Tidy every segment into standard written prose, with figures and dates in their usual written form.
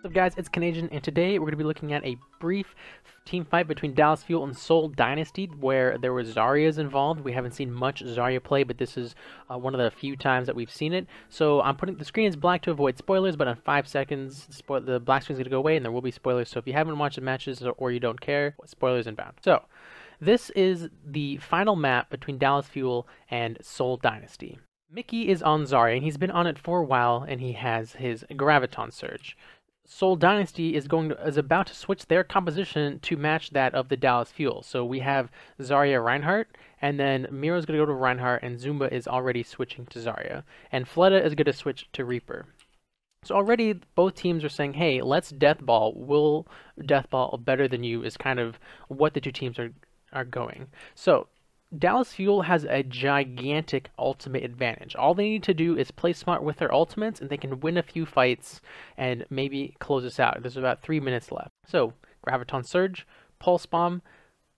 What's up guys, it's Canadian, and today we're going to be looking at a brief team fight between Dallas Fuel and Seoul Dynasty where there was Zarya's involved. We haven't seen much Zarya play, but this is one of the few times that we've seen it. So I'm putting the screen is black to avoid spoilers, but in 5 seconds the black screen is going to go away and there will be spoilers. So if you haven't watched the matches or you don't care, spoilers inbound. So this is the final map between Dallas Fuel and Seoul Dynasty. Mickey is on Zarya and he's been on it for a while and he has his Graviton Surge. Seoul Dynasty is about to switch their composition to match that of the Dallas Fuel. So we have Zarya Reinhardt, and then Miro's going to go to Reinhardt, and Zumba is already switching to Zarya. And Fleta is going to switch to Reaper. So already both teams are saying, hey, let's deathball. We'll deathball better than you is kind of what the two teams are going. So Dallas Fuel has a gigantic ultimate advantage. All they need to do is play smart with their ultimates and they can win a few fights and maybe close us out. There's about 3 minutes left. So, Graviton Surge, Pulse Bomb,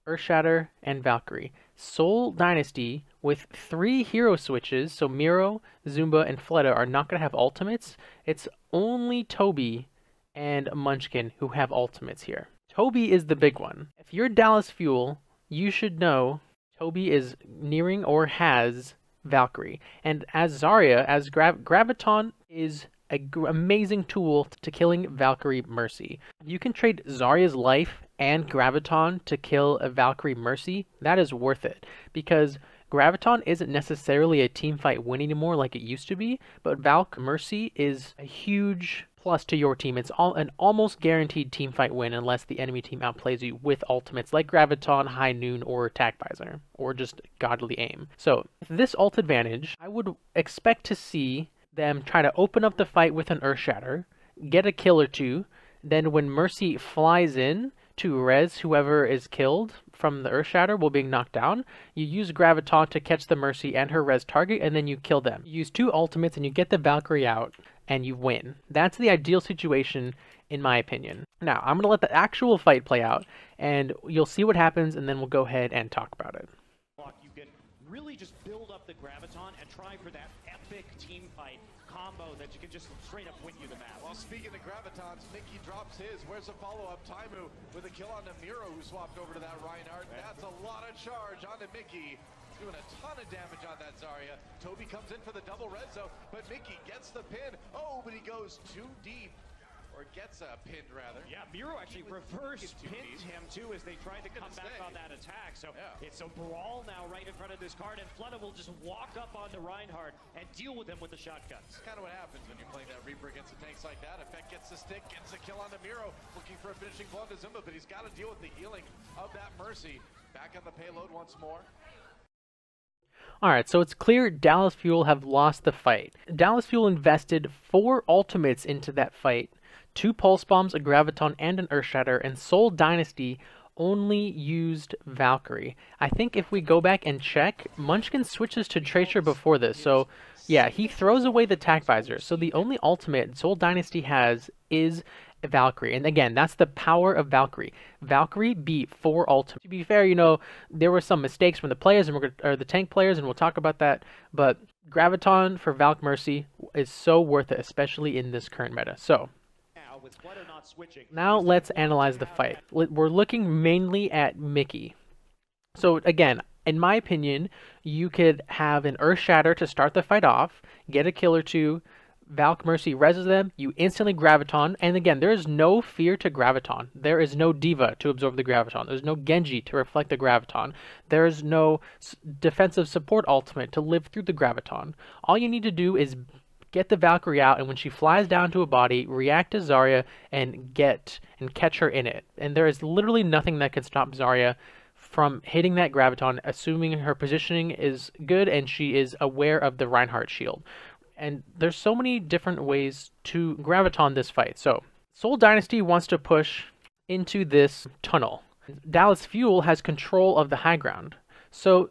Earthshatter, and Valkyrie. Seoul Dynasty with 3 hero switches, so Miro, Zumba, and Fleta are not going to have ultimates. It's only Toby and Munchkin who have ultimates here. Toby is the big one. If you're Dallas Fuel, you should know Toby is nearing or has Valkyrie. And as Zarya, as Graviton is an amazing tool to killing Valkyrie Mercy. You can trade Zarya's life and Graviton to kill a Valkyrie Mercy. That is worth it. Because Graviton isn't necessarily a team fight win anymore like it used to be, but Valk Mercy is a huge plus to your team. It's an almost guaranteed team fight win unless the enemy team outplays you with ultimates like Graviton, High Noon, or Attack Visor, or just Godly Aim. So, with this ult advantage, I would expect to see them try to open up the fight with an Earthshatter, get a kill or two, then when Mercy flies in to res whoever is killed from the Earthshatter while being knocked down, you use Graviton to catch the Mercy and her res target, and then you kill them. You use 2 ultimates and you get the Valkyrie out, and you win. That's the ideal situation, in my opinion. Now, I'm going to let the actual fight play out, and you'll see what happens, and then we'll go ahead and talk about it. You can really just build up the Graviton and try for that epic team fight combo that you can just straight up win you the match. Well, speaking of Gravitons, Mickey drops his. Where's the follow-up? Taimu with a kill on the Miro, who swapped over to that Reinhardt. That's a lot of charge onto Mickey. Doing a ton of damage on that Zarya. Toby comes in for the double res though, but Mickey gets the pin. Oh, but he goes too deep. Or gets pinned rather. Yeah, Miro actually reverse pinned him too as they tried to come back on that attack. So it's a brawl now right in front of this card, and Fleta will just walk up onto Reinhardt and deal with him with the shotguns. That's kind of what happens when you're playing that Reaper against the tanks like that. Effect gets the stick, gets a kill onto Miro, looking for a finishing blow to Zumba, but he's got to deal with the healing of that Mercy. Back on the payload once more. Alright, so it's clear Dallas Fuel have lost the fight. Dallas Fuel invested 4 ultimates into that fight, 2 Pulse Bombs, a Graviton, and an Earthshatter, and Seoul Dynasty only used Valkyrie. I think if we go back and check, Munchkin switches to Tracer before this, so yeah, he throws away the Attack Visor. So the only ultimate Seoul Dynasty has is Valkyrie, and again, that's the power of Valkyrie. Valkyrie beat 4 ultimates. To be fair, you know, there were some mistakes from the players, and the tank players, and we'll talk about that, but Graviton for Valk Mercy is so worth it, especially in this current meta. So now let's analyze the fight. We're looking mainly at Mickey. So again, in my opinion, you could have an Earthshatter to start the fight off, get a kill or 2, Valk Mercy reses them, you instantly Graviton, and again, there is no fear to Graviton. There is no Diva to absorb the Graviton. There's no Genji to reflect the Graviton. There is no defensive support ultimate to live through the Graviton. All you need to do is get the Valkyrie out, and when she flies down to a body, react to Zarya and catch her in it. And there is literally nothing that can stop Zarya from hitting that Graviton, assuming her positioning is good and she is aware of the Reinhardt shield. And there's so many different ways to Graviton this fight. So, Seoul Dynasty wants to push into this tunnel. Dallas Fuel has control of the high ground. So,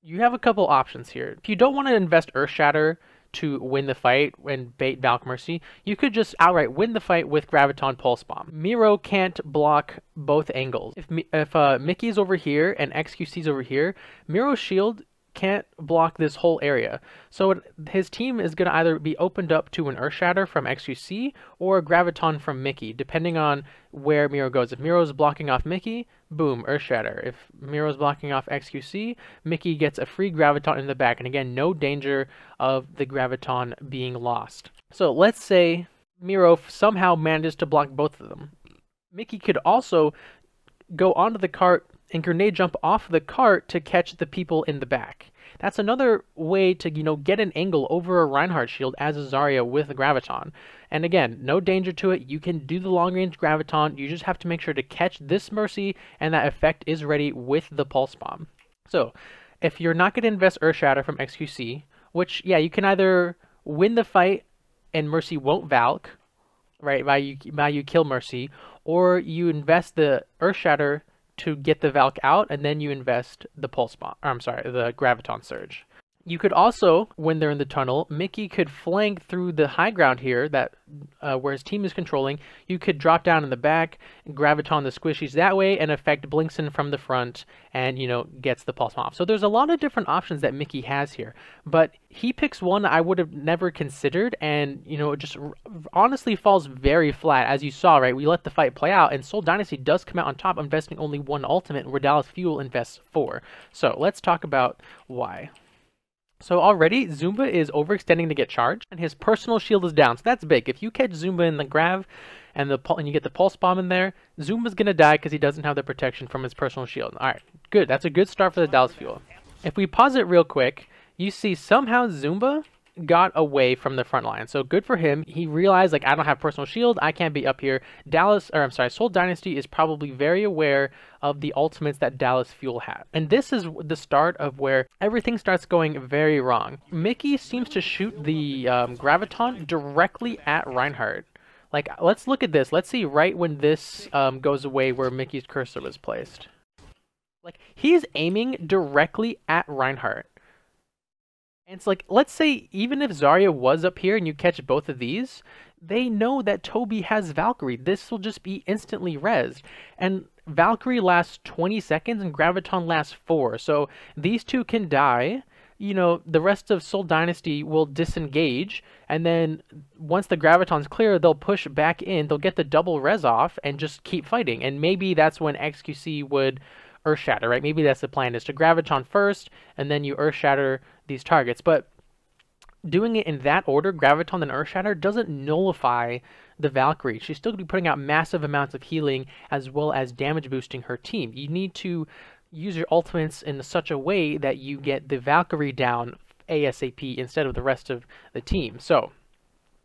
you have a couple options here. If you don't want to invest Earthshatter to win the fight and bait Valk Mercy, you could just outright win the fight with Graviton Pulse Bomb. Miro can't block both angles. If Mickey's over here and XQC's over here, Miro's shield can't block this whole area. So his team is going to either be opened up to an Earth Shatter from XQC or a Graviton from Mickey, depending on where Miro goes. If Miro's blocking off Mickey, boom, Earth Shatter. If Miro's blocking off XQC, Mickey gets a free Graviton in the back. And again, no danger of the Graviton being lost. So let's say Miro somehow manages to block both of them. Mickey could also go onto the cart and grenade jump off the cart to catch the people in the back. That's another way to, get an angle over a Reinhardt shield as a Zarya with a Graviton. And again, no danger to it. You can do the long-range Graviton. You just have to make sure to catch this Mercy, and that effect is ready with the Pulse Bomb. So, if you're not going to invest Earth Shatter from XQC, which, yeah, you can either win the fight and Mercy won't Valk, right, by you kill Mercy, or you invest the Earth Shatter to get the Valk out, and then you invest the Pulse Bomb, the Graviton Surge. You could also, when they're in the tunnel, Mickey could flank through the high ground here, that where his team is controlling. You could drop down in the back, Graviton the squishies that way, and affect Blinkson from the front, and, gets the Pulse Bomb off. So there's a lot of different options that Mickey has here, but he picks one I would have never considered, and, it just honestly falls very flat. As you saw, right, we let the fight play out, and Seoul Dynasty does come out on top, investing only 1 ultimate, where Dallas Fuel invests 4. So let's talk about why. So already, Zumba is overextending to get charged, and his personal shield is down. So that's big. If you catch Zumba in the grav, and you get the Pulse Bomb in there, Zumba's going to die because he doesn't have the protection from his personal shield. Alright, good. That's a good start for the Dallas Fuel. If we pause it real quick, you see somehow Zumba got away from the front line. So good for him. He realized, I don't have personal shield. I can't be up here. Seoul Dynasty is probably very aware of the ultimates that Dallas Fuel had. And this is the start of where everything starts going very wrong. Mickey seems to shoot the Graviton directly at Reinhardt. Let's look at this. Let's see right when this goes away where Mickey's cursor was placed. He's aiming directly at Reinhardt. And it's let's say even if Zarya was up here and you catch both of these, they know that Toby has Valkyrie. This will just be instantly rezzed. And Valkyrie lasts 20 seconds and Graviton lasts 4. So these two can die. The rest of Seoul Dynasty will disengage. And then once the Graviton's clear, they'll push back in. They'll get the double res off and just keep fighting. And maybe that's when XQC would Earth Shatter, right? Maybe that's the plan, is to Graviton first, and then you Earth Shatter these targets. But doing it in that order, Graviton and Earth Shatter, doesn't nullify the Valkyrie. She's still going to be putting out massive amounts of healing as well as damage boosting her team. You need to use your ultimates in such a way that you get the Valkyrie down ASAP instead of the rest of the team. So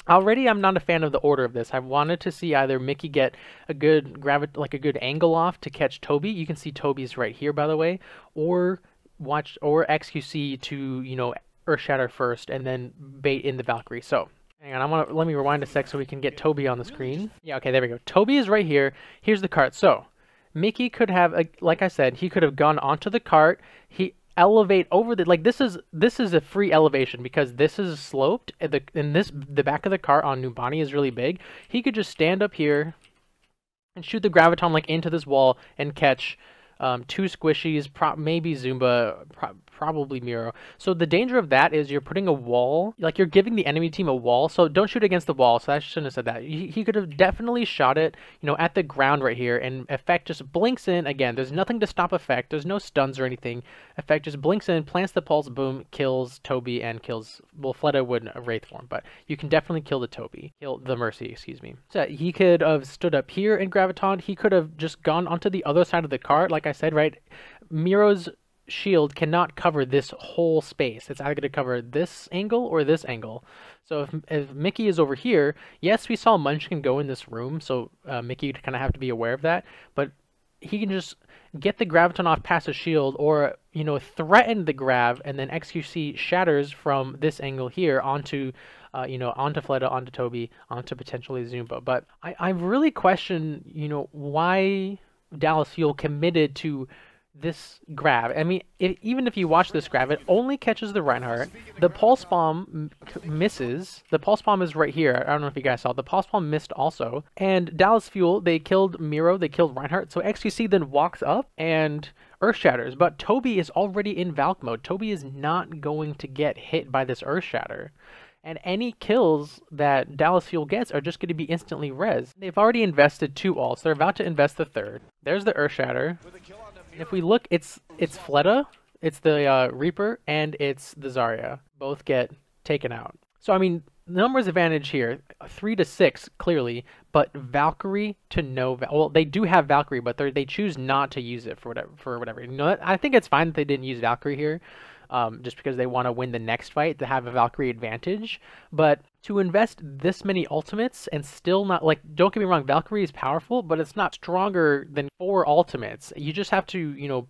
already, I'm not a fan of the order of this. I wanted to see either Mickey get a good a good angle off to catch Toby. You can see Toby's right here, by the way, or XQC to Earth Shatter first and then bait in the Valkyrie. So hang on, let me rewind a sec so we can get Toby on the screen. Yeah, okay, there we go. Toby is right here. Here's the cart. So Mickey could have, like I said, he could have gone onto the cart. He elevate over the this is a free elevation because this is sloped, and the back of the cart on Numbani is really big. He could just stand up here and shoot the Graviton into this wall and catch 2 squishies, maybe Zumba, probably Miro. So the danger of that is you're putting a wall, you're giving the enemy team a wall, so don't shoot against the wall. So I shouldn't have said that. He could have definitely shot it, at the ground right here, and Effect just blinks in. Again, there's nothing to stop Effect. There's no stuns or anything. Effect just blinks in, plants the pulse, boom, kills Toby and kills, well, Fleta wouldn't Wraith form, but you can definitely kill the Mercy, excuse me. So he could have stood up here in Graviton. He could have just gone onto the other side of the cart, like I said, right? Miro's shield cannot cover this whole space. It's either going to cover this angle or this angle. So if Mickey is over here, yes, we saw Munchkin go in this room, so Mickey would kind of have to be aware of that, but he can just get the Graviton off past his shield, or threaten the grav, and then XQC shatters from this angle here onto onto Fleta, onto Toby, onto potentially Zumba. But I really question why Dallas Fuel committed to this grab. I mean, even if you watch this grab, it only catches the Reinhardt. The pulse bomb misses. The pulse bomb is right here. I don't know if you guys saw. The pulse bomb missed also. And Dallas Fuel, they killed Miro. They killed Reinhardt. So XQC then walks up and Earth Shatters. But Toby is already in Valk mode. Toby is not going to get hit by this Earth Shatter. And any kills that Dallas Fuel gets are just going to be instantly res. They've already invested 2 ults. They're about to invest the 3rd. There's the Earth Shatter. And if we look, it's Fleta, it's the Reaper, and it's the Zarya. Both get taken out. So I mean, numbers advantage here, 3 to 6 clearly, but Valkyrie to no. Well, they do have Valkyrie, but they choose not to use it for whatever. You know, I think it's fine that they didn't use Valkyrie here. Just because they want to win the next fight to have a Valkyrie advantage. But to invest this many ultimates and still not, like, don't get me wrong, Valkyrie is powerful, but it's not stronger than 4 ultimates. You just have to, you know,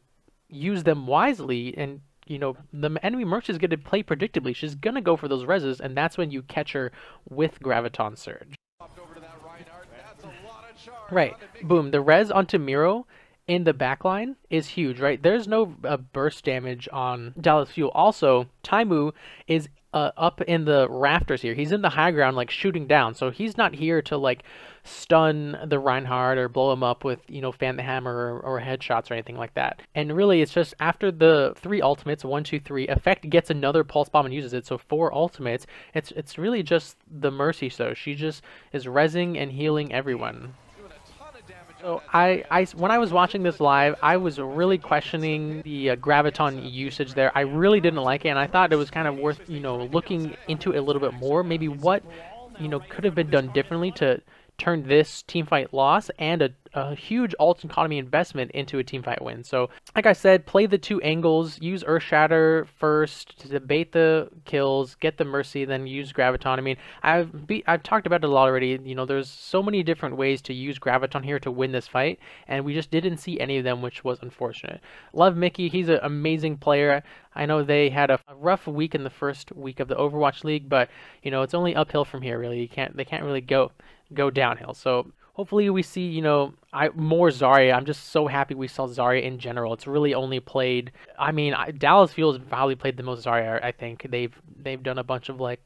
use them wisely, and, you know, the enemy Merch is going to play predictably. She's going to go for those reses, and that's when you catch her with Graviton Surge. Right, boom, the res onto Miro in the backline is huge, right? There's no burst damage on Dallas Fuel. Also, Taimu is up in the rafters here. He's in the high ground, like, shooting down. So he's not here to, like, stun the Reinhardt or blow him up with, you know, fan the hammer or headshots or anything like that. And really, it's just after the 3 ultimates, 1, 2, 3, Effect gets another pulse bomb and uses it. So 4 ultimates. It's really just the Mercy. So she just is rezzing and healing everyone. So when I was watching this live, I was really questioning the Graviton usage there. I really didn't like it, and I thought it was kind of worth, you know, looking into it a little bit more. Maybe what, you know, could have been done differently to turn this teamfight loss and a huge ult economy investment into a teamfight win. So, like I said, play the 2 angles, use Earth Shatter first to bait the kills, get the Mercy, then use Graviton. I mean, I've talked about it a lot already. You know, there's so many different ways to use Graviton here to win this fight, and we just didn't see any of them, which was unfortunate. Love Mickey. He's an amazing player. I know they had a rough week in the first week of the Overwatch League, but, you know, it's only uphill from here, really. They can't really go downhill. So hopefully we see, you know, more Zarya. I'm just so happy we saw Zarya in general. It's really only played, I mean, Dallas Fuel has probably played the most Zarya. I think they've done a bunch of, like,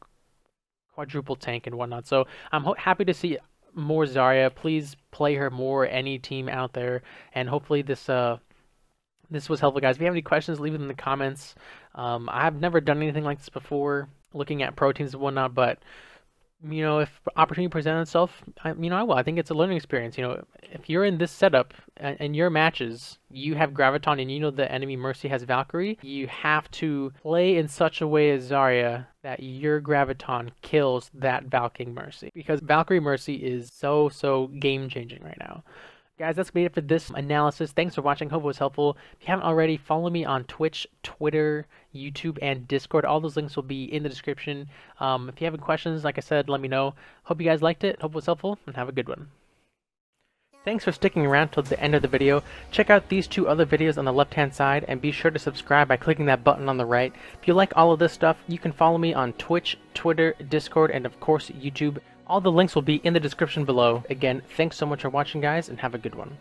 quadruple tank and whatnot. So I'm happy to see more Zarya. Please play her more, any team out there, and hopefully this was helpful, guys. If you have any questions, leave them in the comments. I've never done anything like this before, looking at pro teams and whatnot, but, you know, if opportunity presents itself, I will. I think it's a learning experience. You know, if you're in this setup and your matches, you have Graviton and you know the enemy Mercy has Valkyrie, you have to play in such a way as Zarya that your Graviton kills that Valkyrie Mercy, because Valkyrie Mercy is so game-changing right now. Guys, that's going to be it for this analysis. Thanks for watching. Hope it was helpful. If you haven't already, follow me on Twitch, Twitter, YouTube, and Discord. All those links will be in the description. If you have any questions, like I said, let me know. Hope you guys liked it. Hope it was helpful, and have a good one. Thanks for sticking around till the end of the video. Check out these 2 other videos on the left-hand side, and be sure to subscribe by clicking that button on the right. If you like all of this stuff, you can follow me on Twitch, Twitter, Discord, and of course, YouTube. All the links will be in the description below. Again, thanks so much for watching, guys, and have a good one.